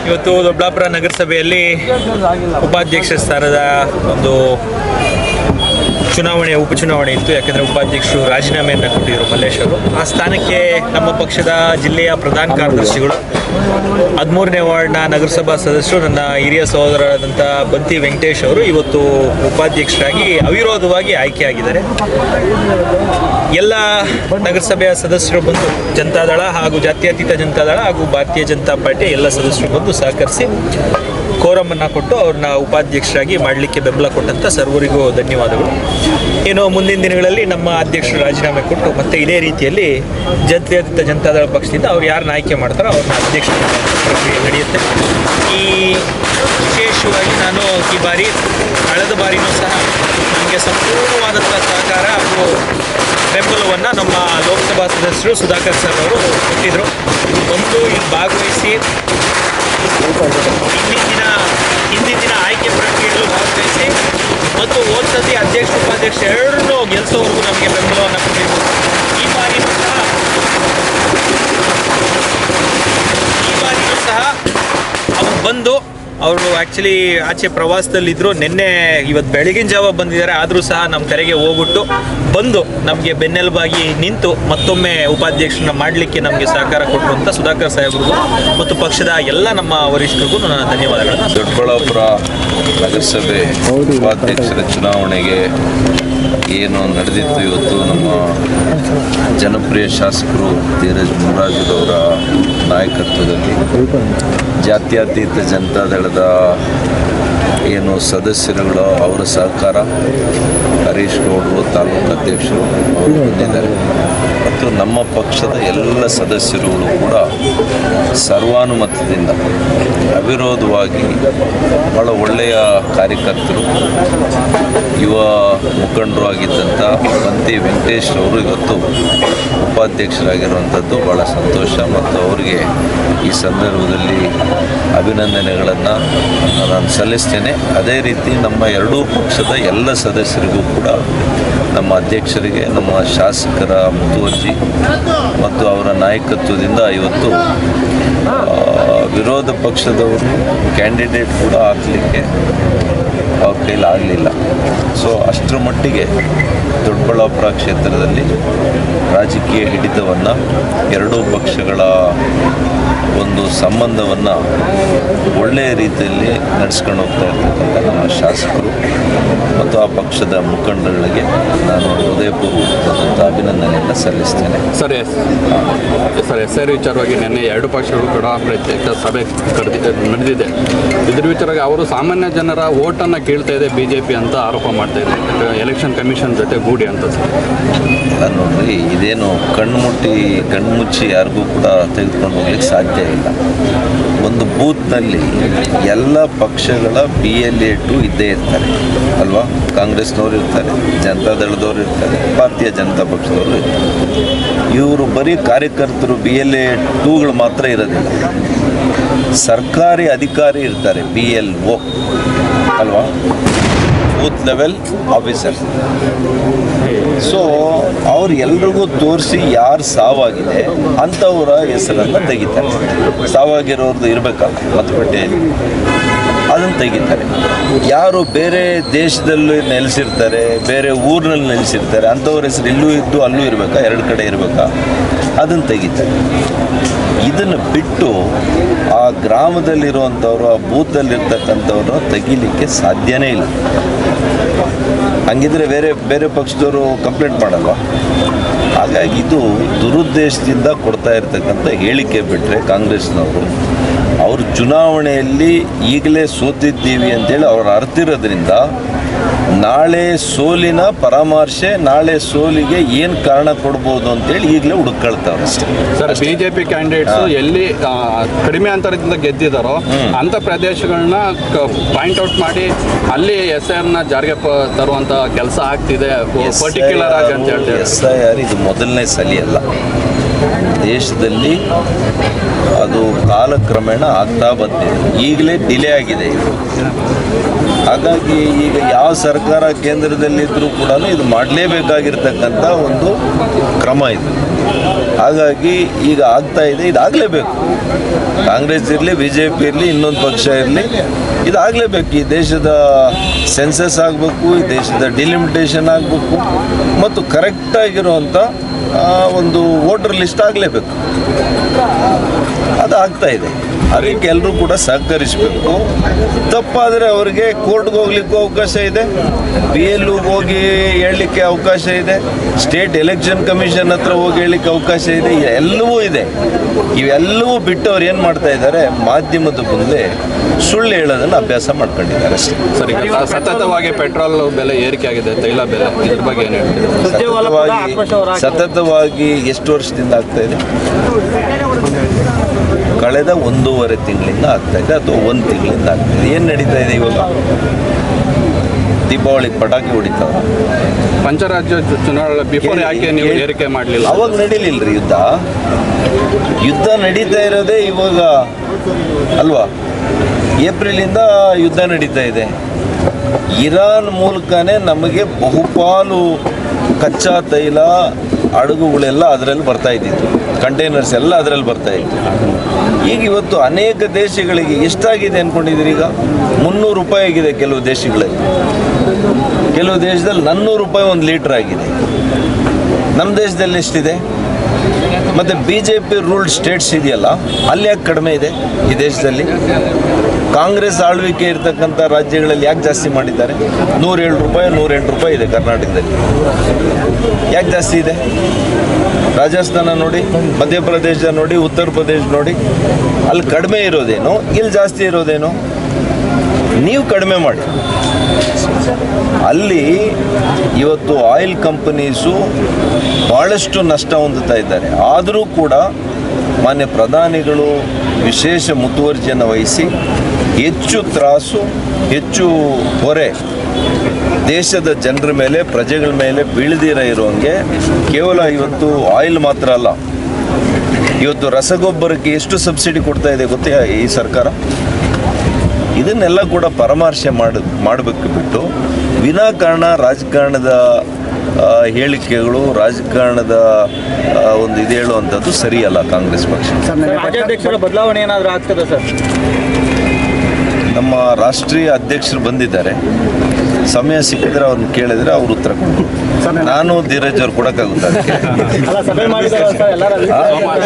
ಇವತ್ತು ದೊಡ್ಡಬಳ್ಳಾಪುರ ನಗರಸಭೆಯಲ್ಲಿ ಉಪಾಧ್ಯಕ್ಷ ಸ್ಥಾನದ ಒಂದು ಉಪಚುನಾವಣೆ ಇತ್ತು. ಯಾಕಂದರೆ ಉಪಾಧ್ಯಕ್ಷರು ರಾಜೀನಾಮೆಯನ್ನು ಕೊಟ್ಟಿದ್ದರು ಮಲ್ಲೇಶ್ ಅವರು. ಆ ಸ್ಥಾನಕ್ಕೆ ನಮ್ಮ ಪಕ್ಷದ ಜಿಲ್ಲೆಯ ಪ್ರಧಾನ ಕಾರ್ಯದರ್ಶಿಗಳು 13ನೇ ವಾರ್ಡ್ನ ನಗರಸಭಾ ಸದಸ್ಯರು ನನ್ನ ಹಿರಿಯ ಸಹೋದರರಾದಂಥ ಬಂತಿ ವೆಂಕಟೇಶ್ ಅವರು ಇವತ್ತು ಉಪಾಧ್ಯಕ್ಷರಾಗಿ ಅವಿರೋಧವಾಗಿ ಆಯ್ಕೆಯಾಗಿದ್ದಾರೆ. ಎಲ್ಲ ನಗರಸಭೆಯ ಸದಸ್ಯರು ಬಂದು ಜನತಾದಳ ಹಾಗೂ ಜಾತ್ಯತೀತ ಜನತಾದಳ ಹಾಗೂ ಭಾರತೀಯ ಜನತಾ ಪಾರ್ಟಿ ಎಲ್ಲ ಸದಸ್ಯರು ಬಂದು ಸಹಕರಿಸಿ ಕೋರಮನ್ನು ಕೊಟ್ಟು ಅವ್ರನ್ನ ಉಪಾಧ್ಯಕ್ಷರಾಗಿ ಮಾಡಲಿಕ್ಕೆ ಬೆಂಬಲ ಕೊಟ್ಟಂಥ ಸರ್ವರಿಗೂ ಧನ್ಯವಾದಗಳು. ಏನೋ ಮುಂದಿನ ದಿನಗಳಲ್ಲಿ ನಮ್ಮ ಅಧ್ಯಕ್ಷರು ರಾಜೀನಾಮೆ ಕೊಟ್ಟು ಮತ್ತೆ ಇದೇ ರೀತಿಯಲ್ಲಿ ಜಾತ್ಯತೀತ ಜನತಾದಳ ಪಕ್ಷದಿಂದ ಅವ್ರು ಯಾರನ್ನ ಆಯ್ಕೆ ಮಾಡ್ತಾರೋ ಅವ್ರನ್ನ ಅಧ್ಯಕ್ಷ ಪ್ರಕ್ರಿಯೆ ನಡೆಯುತ್ತೆ. ಈ ವಿಶೇಷವಾಗಿ ನಾನು ಈ ಬಾರಿ ಕಳೆದ ಬಾರಿನೂ ಸಹ ನಮಗೆ ಸಂಪೂರ್ಣವಾದಂಥ ಸಹಕಾರ ಹಾಗೂ ಬೆಂಬಲವನ್ನು ನಮ್ಮ ಲೋಕಸಭಾ ಸದಸ್ಯರು ಸುಧಾಕರ್ ಸರ್ ಅವರು ಕೊಟ್ಟಿದ್ದರು. ಒಂದು ಇಲ್ಲಿ ಭಾಗವಹಿಸಿ ಹಿಂದಿನ ದಿನ ಆಯ್ಕೆ ಪ್ರಕ್ರಿಯೆಯಲ್ಲೂ ಭಾಗವಹಿಸಿ ಮತ್ತು ಹೋದ್ಸತಿ ಅಧ್ಯಕ್ಷ ಉಪಾಧ್ಯಕ್ಷ ಎರಡನ್ನೂ ಗೆಲ್ಲಿಸೋವರೆಗೂ ನಮಗೆ ಬೆಂಬಲವನ್ನು ಕೊಟ್ಟಿದ್ದು. ಈ ಬಾರಿನೂ ಸಹ ಅವರು ಬಂದು ಅವರು ಆ್ಯಕ್ಚುಲಿ ಆಚೆ ಪ್ರವಾಸದಲ್ಲಿದ್ದರು. ಇವತ್ತು ಬೆಳಗಿನ ಜಾವ ಬಂದಿದ್ದಾರೆ. ಆದರೂ ಸಹ ನಮ್ಮ ಕರೆಗೆ ಹೋಗ್ಬಿಟ್ಟು ಬಂದು ನಮಗೆ ಬೆನ್ನೆಲುಬಾಗಿ ನಿಂತು ಮತ್ತೊಮ್ಮೆ ಉಪಾಧ್ಯಕ್ಷರನ್ನ ಮಾಡಲಿಕ್ಕೆ ನಮಗೆ ಸಹಕಾರ ಕೊಟ್ಟಂಥ ಸುಧಾಕರ್ ಸಾಹೇಬ್ರಿಗೂ ಮತ್ತು ಪಕ್ಷದ ಎಲ್ಲ ನಮ್ಮ ವರಿಷ್ಠರಿಗೂ ನಾನು ಧನ್ಯವಾದಗಳನ್ನು. ದೊಡ್ಡಬಳ್ಳಾಪುರ ನಗರಸಭೆ ಉಪಾಧ್ಯಕ್ಷರ ಚುನಾವಣೆಗೆ ಏನು ನಡೆದಿತ್ತು, ಇವತ್ತು ನಮ್ಮ ಜನಪ್ರಿಯ ಶಾಸಕರು ಧೀರಜ್ ಮುರಾಜುರವರ ನಾಯಕತ್ವದಲ್ಲಿ ಜಾತ್ಯತೀತ ಜನತಾದಳದ ಏನು ಸದಸ್ಯರುಗಳು ಅವರ ಸಹಕಾರ, ಹರೀಶ್ ಗೌಡರು ತಾಲೂಕು ಅಧ್ಯಕ್ಷರು ಅವರು ಬಂದಿದ್ದಾರೆ ಮತ್ತು ನಮ್ಮ ಪಕ್ಷದ ಎಲ್ಲ ಸದಸ್ಯರುಗಳು ಕೂಡ ಸರ್ವಾನುಮತದಿಂದ ಅವಿರೋಧವಾಗಿ ಭಾಳ ಒಳ್ಳೆಯ ಕಾರ್ಯಕರ್ತರು, ಯುವ ಮುಖಂಡರು ಆಗಿದ್ದಂಥ ಬಂತಿ ವೆಂಕಟೇಶ್ ಅವರು ಇವತ್ತು ಉಪಾಧ್ಯಕ್ಷರಾಗಿರುವಂಥದ್ದು ಭಾಳ ಸಂತೋಷ ಮತ್ತು ಅವರಿಗೆ ಈ ಸಂದರ್ಭದಲ್ಲಿ ಅಭಿನಂದನೆಗಳನ್ನು ನಾನು ಸಲ್ಲಿಸ್ತೇನೆ. ಅದೇ ರೀತಿ ನಮ್ಮ ಎರಡೂ ಪಕ್ಷದ ಎಲ್ಲ ಸದಸ್ಯರಿಗೂ ಕೂಡ ನಮ್ಮ ಅಧ್ಯಕ್ಷರಿಗೆ, ನಮ್ಮ ಶಾಸಕರ ಮುತುವರ್ಜಿ ಮತ್ತು ಅವರ ನಾಯಕತ್ವದಿಂದ ಇವತ್ತು ವಿರೋಧ ಪಕ್ಷದವರು ಕ್ಯಾಂಡಿಡೇಟ್ ಕೂಡ ಹಾಕಲಿಕ್ಕೆ ಅವ್ರ ಕೈಲಿ ಆಗಲಿಲ್ಲ. ಸೊ ಅಷ್ಟರ ಮಟ್ಟಿಗೆ ದೊಡ್ಡಬಳ್ಳಾಪುರ ಕ್ಷೇತ್ರದಲ್ಲಿ ರಾಜಕೀಯ ಹಿಡಿತವನ್ನು, ಎರಡೂ ಪಕ್ಷಗಳ ಒಂದು ಸಂಬಂಧವನ್ನು ಒಳ್ಳೆಯ ರೀತಿಯಲ್ಲಿ ನಡೆಸ್ಕೊಂಡು ಹೋಗ್ತಾ ಇರ್ತಕ್ಕಂಥ ನಮ್ಮ ಶಾಸಕರು ಮತ್ತು ಆ ಪಕ್ಷದ ಮುಖಂಡರುಗಳಿಗೆ ನಾನು ಹೃದಯಪೂರ್ವಕವಾದಂಥ ಅಭಿನಂದನೆಯನ್ನು ಸಲ್ಲಿಸ್ತೇನೆ. ಸರ್ SR ವಿಚಾರವಾಗಿ ನಿನ್ನೆ ಎರಡು ಪಕ್ಷಗಳು ಕೂಡ ಪ್ರತ್ಯೇಕ ಸಭೆ ನಡೆದಿದೆ. ಇದ್ರ ವಿಚಾರವಾಗಿ ಅವರು ಸಾಮಾನ್ಯ ಜನರ ಓಟನ್ನು ಕೇಳ್ತಾ ಇದೆ BJP ಅಂತ ಆರೋಪ ಮಾಡ್ತಾ ಇದೆ, ಎಲೆಕ್ಷನ್ ಕಮಿಷನ್ ಜೊತೆ ಗೂಡಿ ಅಂತ. ಎಲ್ಲ ನೋಡ್ರಿ, ಇದೇನು ಕಣ್ಮುಚ್ಚಿ ಯಾರಿಗೂ ಕೂಡ ತೆಗೆದುಕೊಂಡು ಹೋಗ್ಲಿಕ್ಕೆ ಸಾಧ್ಯ ಇಲ್ಲ. ಒಂದು ಬೂತ್ನಲ್ಲಿ ಎಲ್ಲ ಪಕ್ಷಗಳ BLA2 ಇದ್ದೇ ಇರ್ತಾರೆ ಅಲ್ವಾ. ಕಾಂಗ್ರೆಸ್ನವರು ಇರ್ತಾರೆ, ಜನತಾದಳದವರು ಇರ್ತಾರೆ, ಭಾರತೀಯ ಜನತಾ ಪಕ್ಷದವರು ಇರ್ತಾರೆ. ಇವರು ಬರೀ ಕಾರ್ಯಕರ್ತರು BLA2ಗಳು ಮಾತ್ರ ಇರೋದಿಲ್ಲ. ಸರ್ಕಾರಿ ಅಧಿಕಾರಿ ಇರ್ತಾರೆ, BLO ಅಲ್ವಾ, ಬೂತ್ ಲೆವೆಲ್ ಆಫೀಸರ್. ಸೊ ಅವ್ರು ಎಲ್ರಿಗೂ ತೋರಿಸಿ ಯಾರು ಸಾವಾಗಿದೆ ಅಂಥವರ ಹೆಸರನ್ನು ತೆಗಿತಾರೆ. ಸಾವಾಗಿರೋರ್ದು ಇರಬೇಕಲ್ಲ ಮತಪಟ್ಟಿಯಲ್ಲಿ, ಅದನ್ನು ತೆಗಿತಾರೆ. ಯಾರು ಬೇರೆ ದೇಶದಲ್ಲಿ ನೆಲೆಸಿರ್ತಾರೆ, ಬೇರೆ ಊರಿನಲ್ಲಿ ನೆಲೆಸಿರ್ತಾರೆ, ಅಂಥವ್ರ ಹೆಸರು ಇಲ್ಲೂ ಇದ್ದು ಅಲ್ಲೂ ಇರಬೇಕಾ, ಎರಡು ಕಡೆ ಇರಬೇಕಾ, ಅದನ್ನು ತೆಗಿತಾರೆ. ಇದನ್ನು ಬಿಟ್ಟು ಆ ಗ್ರಾಮದಲ್ಲಿರುವಂಥವ್ರು, ಆ ಬೂತಲ್ಲಿರ್ತಕ್ಕಂಥವ್ರನ್ನ ತೆಗಿಲಿಕ್ಕೆ ಸಾಧ್ಯನೇ ಇಲ್ಲ. ಹಂಗಿದ್ರೆ ಬೇರೆ ಪಕ್ಷದವರು ಕಂಪ್ಲೇಂಟ್ ಮಾಡಲ್ವ? ಹಾಗಾಗಿ ಇದು ದುರುದ್ದೇಶದಿಂದ ಕೊಡ್ತಾ ಇರ್ತಕ್ಕಂಥ ಹೇಳಿಕೆ ಬಿಟ್ಟರೆ ಕಾಂಗ್ರೆಸ್ನವರು ಅವರು ಚುನಾವಣೆಯಲ್ಲಿ ಈಗಲೇ ಸೋತಿದ್ದೀವಿ ಅಂತೇಳಿ ಅವ್ರು ಅರ್ತಿರೋದ್ರಿಂದ ನಾಳೆ ಸೋಲಿನ ಪರಾಮರ್ಶೆ, ನಾಳೆ ಸೋಲಿಗೆ ಏನು ಕಾರಣ ಕೊಡ್ಬೋದು ಅಂತೇಳಿ ಈಗಲೇ ಹುಡುಕೊಳ್ತಾವ್ರೆ ಅಷ್ಟೇ. ಸರ್, BJP ಕ್ಯಾಂಡಿಡೇಟ್ಸು ಎಲ್ಲಿ ಕಡಿಮೆ ಅಂತರದಿಂದ ಗೆದ್ದಿದ್ದಾರೋ ಅಂಥ ಪ್ರದೇಶಗಳನ್ನ ಪಾಯಿಂಟ್ ಔಟ್ ಮಾಡಿ ಅಲ್ಲಿ SIR ಜಾರಿಗೆ ತರುವಂಥ ಕೆಲಸ ಆಗ್ತಿದೆ ಪರ್ಟಿಕ್ಯುಲರ್ ಆಗಿ ಅಂತ ಹೇಳ್ತಾರೆ. SIR ಇದು ಮೊದಲನೇ ಸಲ ಅಲ್ಲ. ದೇಶದಲ್ಲಿ ಅದು ಕಾಲಕ್ರಮೇಣ ಆಗ್ತಾ ಬಂದಿದೆ. ಈಗಲೇ ಡಿಲೇ ಆಗಿದೆ ಇದು. ಹಾಗಾಗಿ ಈಗ ಯಾವ ಸರ್ಕಾರ ಕೇಂದ್ರದಲ್ಲಿದ್ದರೂ ಕೂಡ ಇದು ಮಾಡಲೇಬೇಕಾಗಿರ್ತಕ್ಕಂಥ ಒಂದು ಕ್ರಮ ಇದು. ಹಾಗಾಗಿ ಈಗ ಆಗ್ತಾ ಇದೆ, ಇದಾಗಲೇಬೇಕು. ಕಾಂಗ್ರೆಸ್ ಇರಲಿ, ಬಿ ಜೆ ಪಿ ಇರಲಿ, ಇನ್ನೊಂದು ಪಕ್ಷ ಇರಲಿ, ಇದಾಗಲೇಬೇಕು. ಈ ದೇಶದ ಸೆನ್ಸಸ್ ಆಗಬೇಕು, ಈ ದೇಶದ ಡಿಲಿಮಿಟೇಷನ್ ಆಗಬೇಕು ಮತ್ತು ಕರೆಕ್ಟಾಗಿರುವಂಥ ಒಂದು ವೋಟರ್ ಲಿಸ್ಟ್ ಆಗಲೇಬೇಕು. ಅದು ಆಗ್ತಾ ಇದೆ. ಅದಕ್ಕೆ ಎಲ್ಲರೂ ಕೂಡ ಸಹಕರಿಸಬೇಕು. ತಪ್ಪಾದರೆ ಅವರಿಗೆ ಕೋರ್ಟ್ಗೆ ಹೋಗ್ಲಿಕ್ಕೂ ಅವಕಾಶ ಇದೆ, ಪಿ ಎಲ್ ಹೋಗಿ ಹೇಳಲಿಕ್ಕೆ ಅವಕಾಶ ಇದೆ, ಸ್ಟೇಟ್ ಎಲೆಕ್ಷನ್ ಕಮಿಷನ್ ಹತ್ರ ಹೋಗಿ ಹೇಳಲಿಕ್ಕೆ ಅವಕಾಶ ಇದೆ, ಎಲ್ಲವೂ ಇದೆ. ಇವೆಲ್ಲವೂ ಬಿಟ್ಟು ಅವ್ರು ಏನು ಮಾಡ್ತಾ ಇದ್ದಾರೆ, ಮಾಧ್ಯಮದ ಮುಂದೆ ಸುಳ್ಳು ಹೇಳೋದನ್ನು ಅಭ್ಯಾಸ ಮಾಡ್ಕೊಂಡಿದ್ದಾರೆ ಅಷ್ಟೇ. ಸರಿ, ಸತತವಾಗಿ ಪೆಟ್ರೋಲ್ ಬೆಲೆ ಏರಿಕೆ ಆಗಿದೆ, ತೈಲ ಬೆಲೆ, ಇದ್ರ ಬಗ್ಗೆ ಏನು ಹೇಳ್ತೀರಾ? ಸತತವಾಗಿ ಎಷ್ಟು ವರ್ಷದಿಂದ ಆಗ್ತಾ ಇದೆ? ಕಳೆದ 1.5 ತಿಂಗಳಿಂದ ಆಗ್ತಾ ಇದೆ, ಅಥವಾ 1 ತಿಂಗಳಿಂದ ಆಗ್ತಾ ಇದೆ. ಏನು ನಡೀತಾ ಇದೆ ಇವಾಗ? ದೀಪಾವಳಿಗೆ ಪಟಾಕಿ ಹೊಡಿತಾವ. ಪಂಚರಾಜ್ಯ ಚುನಾವಣೆ ಬಿಫೋರ್ ಯಾಕೆ ನೀವು ಏರಿಕೆ ಮಾಡಲಿಲ್ಲ? ಅವಾಗ ನಡೀಲಿಲ್ಲರಿ ಯುದ್ಧ ನಡೀತಾ ಇರೋದೇ ಇವಾಗ ಅಲ್ವಾ? ಏಪ್ರಿಲಿಂದ ಯುದ್ಧ ನಡೀತಾ ಇದೆ. ಇರಾನ್ ಮೂಲಕನೇ ನಮಗೆ ಬಹುಪಾಲು ಕಚ್ಚಾ ತೈಲ ಹಡಗುಗಳೆಲ್ಲ ಅದರಲ್ಲಿ ಬರ್ತಾ ಇದ್ದಿತ್ತು, ಕಂಟೈನರ್ಸ್ ಎಲ್ಲ ಅದರಲ್ಲಿ ಬರ್ತಾ ಇತ್ತು. ಈಗ ಇವತ್ತು ಅನೇಕ ದೇಶಗಳಿಗೆ ಎಷ್ಟಾಗಿದೆ ಅಂದ್ಕೊಂಡಿದ್ದೀರಿ? ಈಗ 300 ರೂಪಾಯಿ ಆಗಿದೆ ಕೆಲವು ದೇಶಗಳಲ್ಲಿ, ಕೆಲವು ದೇಶದಲ್ಲಿ 400 ರೂಪಾಯಿ 1 ಲೀಟ್ರ್ ಆಗಿದೆ. ನಮ್ಮ ದೇಶದಲ್ಲಿ ಎಷ್ಟಿದೆ? ಮತ್ತು B J P ruled States ಇದೆಯಲ್ಲ, ಅಲ್ಲಿ ಯಾಕೆ ಕಡಿಮೆ ಇದೆ ಈ ದೇಶದಲ್ಲಿ? ಕಾಂಗ್ರೆಸ್ ಆಳ್ವಿಕೆ ಇರ್ತಕ್ಕಂಥ ರಾಜ್ಯಗಳಲ್ಲಿ ಯಾಕೆ ಜಾಸ್ತಿ ಮಾಡಿದ್ದಾರೆ? 107 ರೂಪಾಯಿ 108 ರೂಪಾಯಿ ಇದೆ ಕರ್ನಾಟಕದಲ್ಲಿ. ಯಾಕೆ ಜಾಸ್ತಿ ಇದೆ? ರಾಜಸ್ಥಾನ ನೋಡಿ, ಮಧ್ಯಪ್ರದೇಶ ನೋಡಿ, ಉತ್ತರ ಪ್ರದೇಶ ನೋಡಿ, ಅಲ್ಲಿ ಕಡಿಮೆ ಇರೋದೇನು, ಇಲ್ಲಿ ಜಾಸ್ತಿ ಇರೋದೇನು? ನೀವು ಕಡಿಮೆ ಮಾಡಿ. ಅಲ್ಲಿ ಇವತ್ತು ಆಯಿಲ್ ಕಂಪನೀಸು ಭಾಳಷ್ಟು ನಷ್ಟ ಹೊಂದುತ್ತಾ ಇದ್ದಾರೆ. ಆದರೂ ಕೂಡ ಮಾನ್ಯ ಪ್ರಧಾನಿಗಳು ವಿಶೇಷ ಮುತುವರ್ಜಿಯನ್ನು ವಹಿಸಿ ಹೆಚ್ಚು ತ್ರಾಸು, ಹೆಚ್ಚು ಹೊರೆ ದೇಶದ ಜನರ ಮೇಲೆ, ಪ್ರಜೆಗಳ ಮೇಲೆ ಬೀಳದಿರ ಇರೋಂಗೆ ಕೇವಲ ಇವತ್ತು ಆಯಿಲ್ ಮಾತ್ರ ಅಲ್ಲ, ಇವತ್ತು ರಸಗೊಬ್ಬರಕ್ಕೆ ಎಷ್ಟು ಸಬ್ಸಿಡಿ ಕೊಡ್ತಾ ಇದೆ ಗೊತ್ತೇ ಈ ಸರ್ಕಾರ? ಇದನ್ನೆಲ್ಲ ಕೂಡ ಪರಾಮರ್ಶೆ ಮಾಡಬೇಕು ಬಿಟ್ಟು ವಿನಾಕಾರಣ ರಾಜಕಾರಣದ ಹೇಳಿಕೆಗಳು, ರಾಜಕಾರಣದ ಒಂದು ಇದು ಹೇಳುವಂಥದ್ದು ಸರಿಯಲ್ಲ ಕಾಂಗ್ರೆಸ್ ಪಕ್ಷ. ರಾಜ್ಯಾಧ್ಯಕ್ಷರ ಬದಲಾವಣೆ ಏನಾದರೂ ಆಗ್ತದೆ ಸರ್? ನಮ್ಮ ರಾಷ್ಟ್ರೀಯ ಅಧ್ಯಕ್ಷರು ಬಂದಿದ್ದಾರೆ, ಸಮಯ ಸಿಕ್ಕಿದ್ರೆ ಅವ್ರನ್ನ ಕೇಳಿದ್ರೆ ಅವ್ರು ಉತ್ತರ ಕೊಡ್ತಾರೆ. ನಾನು ಧೀರಜ್ ಅವ್ರು ಕೊಡೋಕ್ಕಾಗುತ್ತೆ.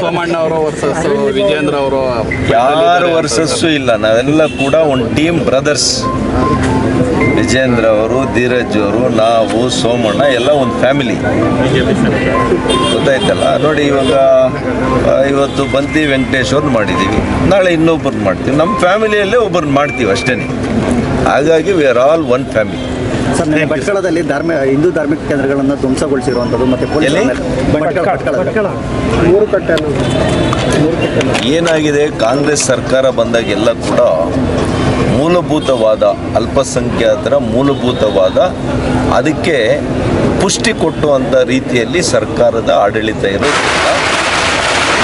ಸೋಮಣ್ಣ ಅವರು ವರ್ಸಸ್ ವಿಜೇಂದ್ರ ಅವರು ಯಾರು ವರ್ಸಸ್ಸು ಇಲ್ಲ, ನಾವೆಲ್ಲ ಕೂಡ ಒಂದು ಟೀಮ್ ಬ್ರದರ್ಸ್. ವಿಜೇಂದ್ರ ಅವರು, ಧೀರಜ್ ಅವರು, ನಾವು, ಸೋಮಣ್ಣ ಎಲ್ಲ ಒಂದು ಫ್ಯಾಮಿಲಿ, ಗೊತ್ತಾಯ್ತಲ್ಲ. ನೋಡಿ ಇವಾಗ ಇವತ್ತು ಬಂತಿ ವೆಂಕಟೇಶ್ ಅವ್ರನ್ನ ಮಾಡಿದ್ದೀವಿ, ನಾಳೆ ಇನ್ನೊಬ್ಬರನ್ನ ಮಾಡ್ತೀವಿ, ನಮ್ಮ ಫ್ಯಾಮಿಲಿಯಲ್ಲೇ ಒಬ್ಬರನ್ನ ಮಾಡ್ತೀವಿ ಅಷ್ಟೇ. ಹಾಗಾಗಿ we are all one family. Sir, ಭಟ್ಕಳದಲ್ಲಿ ಹಿಂದೂ ಧಾರ್ಮಿಕ ಕೇಂದ್ರಗಳನ್ನು ಧ್ವಂಸಗೊಳಿಸಿರುವಂಥದ್ದು ಮತ್ತು ಏನಾಗಿದೆ, ಕಾಂಗ್ರೆಸ್ ಸರ್ಕಾರ ಬಂದಾಗೆಲ್ಲ ಕೂಡ ಮೂಲಭೂತವಾದ ಅಲ್ಪಸಂಖ್ಯಾತರ ಮೂಲಭೂತವಾದ ಅದಕ್ಕೆ ಪುಷ್ಟಿ ಕೊಟ್ಟುವಂಥ ರೀತಿಯಲ್ಲಿ ಸರ್ಕಾರದ ಆಡಳಿತ ಇರೋದ್ರಿಂದ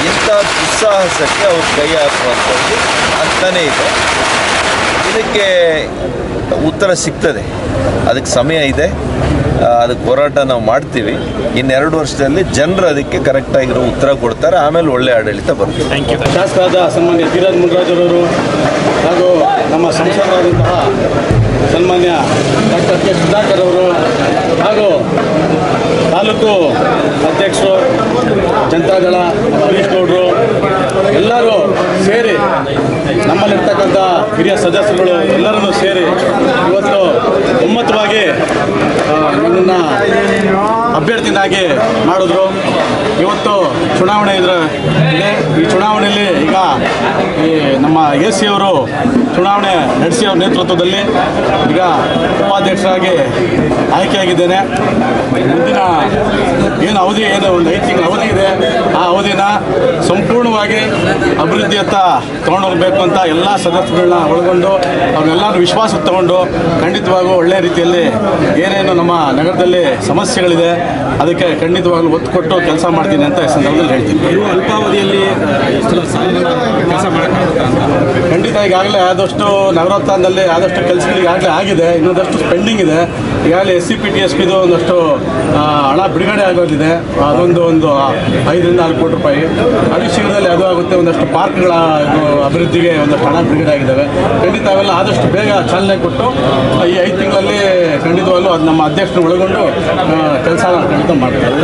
ಇಂಥ ದುಸ್ಸಾಹಸಕ್ಕೆ ಅವ್ರು ಕೈ ಹಾಕುವಂಥದ್ದು ಆಗ್ತಾನೇ ಇದೆ. ಇದಕ್ಕೆ ಉತ್ತರ ಸಿಗ್ತದೆ, ಅದಕ್ಕೆ ಸಮಯ ಇದೆ, ಅದಕ್ಕೆ ಹೋರಾಟ ನಾವು ಮಾಡ್ತೀವಿ. ಇನ್ನೆರಡು ವರ್ಷದಲ್ಲಿ ಜನರು ಅದಕ್ಕೆ ಕರೆಕ್ಟಾಗಿರೋ ಉತ್ತರ ಕೊಡ್ತಾರೆ, ಆಮೇಲೆ ಒಳ್ಳೆ ಆಡಳಿತ ಬರ್ತದೆ. ಶಾಸಕರಾದ ಸನ್ಮಾನ್ಯ ಧೀರಜ್ ಮುನ್ರಾಜರವರು ಹಾಗೂ ನಮ್ಮ ಸಂಸದರಾದಂತಹ ಸನ್ಮಾನ್ಯ ಡಾಕ್ಟರ್ ಕೆ ಸುಧಾಕರ್ ಅವರು ಹಾಗೂ ತಾಲೂಕು ಅಧ್ಯಕ್ಷರು, ಜನತಾದಳ ಹರೀಶ್ ಗೌಡರು ಎಲ್ಲರೂ ಸೇರಿ, ನಮ್ಮಲ್ಲಿರ್ತಕ್ಕಂಥ ಹಿರಿಯ ಸದಸ್ಯರುಗಳು ಎಲ್ಲರನ್ನೂ ಸೇರಿ ಇವತ್ತು ಒಮ್ಮತವಾಗಿ ನನ್ನನ್ನು ಅಭ್ಯರ್ಥಿನಾಗಿ ಮಾಡಿದ್ರು. ಇವತ್ತು ಚುನಾವಣೆ ಇದೆ. ಈ ಚುನಾವಣೆಯಲ್ಲಿ ಈಗ ಈ ನಮ್ಮ ಎ ಸಿ ಅವರು ಚುನಾವಣೆ ನಡೆಸಿ ಅವರ ನೇತೃತ್ವದಲ್ಲಿ ಈಗ ಉಪಾಧ್ಯಕ್ಷರಾಗಿ ಆಯ್ಕೆಯಾಗಿದ್ದೇನೆ. ಮುಂದಿನ ಏನು ಅವಧಿ, ಏನು ಒಂದು 5 ತಿಂಗಳ ಅವಧಿ ಇದೆ, ಆ ಅವಧಿನ ಸಂಪೂರ್ಣವಾಗಿ ಅಭಿವೃದ್ಧಿಯತ್ತ ತೊಗೊಂಡೋಗ್ಬೇಕು ಅಂತ ಎಲ್ಲ ಸದಸ್ಯಗಳನ್ನ ಒಳಗೊಂಡು ಅವ್ರನ್ನೆಲ್ಲರೂ ವಿಶ್ವಾಸಕ್ಕೆ ತಗೊಂಡು ಖಂಡಿತವಾಗೂ ಒಳ್ಳೆಯ ರೀತಿಯಲ್ಲಿ ಏನೇನು ನಮ್ಮ ನಗರದಲ್ಲಿ ಸಮಸ್ಯೆಗಳಿದೆ ಅದಕ್ಕೆ ಖಂಡಿತವಾಗ್ಲೂ ಒತ್ತು ಕೊಟ್ಟು ಕೆಲಸ ಮಾಡ್ತೀನಿ ಅಂತ ಈ ಸಂದರ್ಭದಲ್ಲಿ ಹೇಳ್ತೀನಿ. ನೀವು ಅಲ್ಪಾವಧಿಯಲ್ಲಿ ಎಷ್ಟು ಕೆಲಸ ಮಾಡೋಕ್ಕಾಗುತ್ತಾ ಅಂತ? ಖಂಡಿತ ಈಗಾಗಲೇ ಆದಷ್ಟು ನಗರೋತ್ಥಾನದಲ್ಲಿ ಆದಷ್ಟು ಕೆಲಸಗಳು ಈಗಾಗಲೇ ಆಗಿದೆ, ಇನ್ನೊಂದಷ್ಟು ಪೆಂಡಿಂಗ್ ಇದೆ. ಈಗಾಗಲೇ SCPTSPದು ಒಂದಷ್ಟು ಹಣ ಬಿಡುಗಡೆ ಆಗೋದಿದೆ, ಅದೊಂದು 5ರಿಂದ 6 ಕೋಟಿ ರೂಪಾಯಿ. ಅತಿ ಶೀಘ್ರದಲ್ಲಿ ಅದು ಆಗುತ್ತೆ. ಒಂದಷ್ಟು ಪಾರ್ಕ್ಗಳ ಅಭಿವೃದ್ಧಿಗೆ ಒಂದಷ್ಟು ಹಣ ಬಿಡುಗಡೆ ಆಗಿದ್ದಾವೆ. ಖಂಡಿತ ಅವೆಲ್ಲ ಆದಷ್ಟು ಬೇಗ ಚಾಲನೆ ಕೊಟ್ಟು ಈ 5 ತಿಂಗಳಲ್ಲಿ ಖಂಡಿತವಾಗ್ಲೂ ಅದು ನಮ್ಮ ಅಧ್ಯಕ್ಷರು ಒಳಗೊಂಡು ಕೆಲಸ ಖಂಡಿತ ಮಾಡ್ತಾರೆ.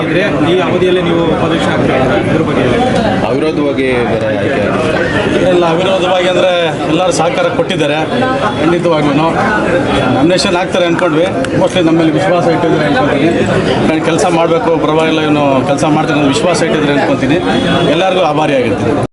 ಆಗಿದ್ರೆ ಈ ಅವಧಿಯಲ್ಲಿ ನೀವು ಉಪಾಧ್ಯಕ್ಷ ಆಗ್ತೀರಾ, ಇದ್ರ ಬಗ್ಗೆ ಅವಿರೋಧವಾಗಿ ಆಯ್ಕೆ ಎಲ್ಲ ಅವಿರೋಧವಾಗಿ ಅಂದರೆ ಎಲ್ಲರೂ ಸಹಕಾರ ಕೊಟ್ಟಿದ್ದಾರೆ. ಖಂಡಿತವಾಗ್ಲೂ ನಾಮಿನೇಷನ್ ಆಗ್ತಾರೆ ಅಂದ್ಕೊಂಡ್ವಿ. ಮೋಸ್ಟ್ಲಿ ನಮ್ಮ ಮೇಲೆ ವಿಶ್ವಾಸ ಇಟ್ಟಿದ್ರೆ ಅಂದ್ಕೊತೀನಿ. ಕೆಲಸ ಮಾಡಬೇಕು, ಪರವಾಗಿಲ್ಲ ಇವನು ಕೆಲಸ ಮಾಡ್ತೀನಿ ಅನ್ನೋ ವಿಶ್ವಾಸ ಇಟ್ಟಿದ್ರೆ ಅಂದ್ಕೊತೀನಿ. ಎಲ್ಲರಿಗೂ ಆಭಾರಿಯಾಗಿರ್ತೀನಿ.